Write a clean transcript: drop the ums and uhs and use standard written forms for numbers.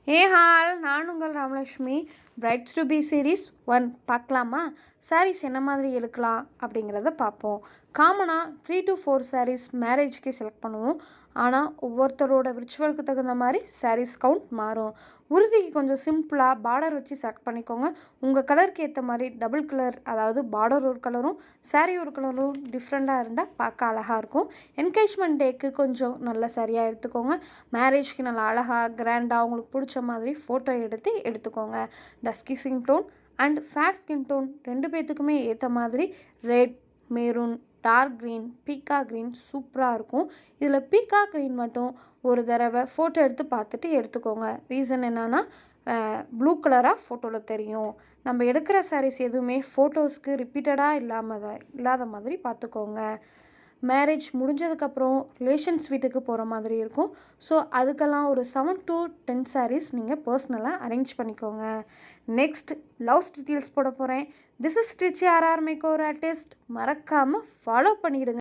Hall நான் உங்கள் Ramalakshmi. Brides to be series 1 பார்க்கலாமா? சாரீஸ் என்ன மாதிரி எடுக்கலாம் அப்படிங்கிறத பார்ப்போம். காமனாக 3 to 4 சாரீஸ் மேரேஜ்க்கு செலக்ட் பண்ணுவோம். ஆனால் ஒவ்வொருத்தரோட ரிச்சுவலுக்கு தகுந்த மாதிரி சாரீஸ் கவுண்ட் மாறும். உறுதிக்கு கொஞ்சம் சிம்பிளாக பார்டர் வச்சு செலக்ட் பண்ணிக்கோங்க. உங்கள் கலருக்கு ஏற்ற மாதிரி டபுள் கலர், அதாவது பார்டர் ஒரு கலரும் சாரீ ஒரு கலரும் டிஃப்ரெண்ட்டாக இருந்தால் பார்க்க அழகாக இருக்கும். என்கேஜ்மெண்ட் டேக்கு கொஞ்சம் நல்ல சாரியாக எடுத்துக்கோங்க. மேரேஜ்க்கு நல்லா அழகாக கிராண்டாக உங்களுக்கு பிடிச்ச மாதிரி ஃபோட்டோ எடுத்துக்கோங்க. Dusky skin tone and fair skin tone 2 பேர்த்துக்குமே ஏற்ற மாதிரி ரெட், மெரூன், டார்க் க்ரீன், பீக்கா க்ரீன் சூப்பராக இருக்கும். இதில் பீக்கா க்ரீன் மட்டும் ஒரு தடவை ஃபோட்டோ எடுத்து பார்த்துட்டு எடுத்துக்கோங்க. ரீசன் என்னென்னா ப்ளூ கலராக ஃபோட்டோவில் தெரியும். நம்ம எடுக்கிற சாரீஸ் எதுவுமே ஃபோட்டோஸ்க்கு ரிப்பீட்டடாக இல்லாத மாதிரி பார்த்துக்கோங்க. மேரேஜ் முடிஞ்சதுக்கப்புறம் ரிலேஷன்ஸ் வீட்டுக்கு போகிற மாதிரி இருக்கும். ஸோ அதுக்கெல்லாம் ஒரு 7 to 10 சாரீஸ் நீங்கள் பர்சனலாக அரேஞ்ச் பண்ணிக்கோங்க. நெக்ஸ்ட் ப்ளவுஸ் டீட்டெயில்ஸ் போட போகிறேன். This is Stitch RR makeover artist. மறக்காமல் ஃபாலோ பண்ணிவிடுங்க.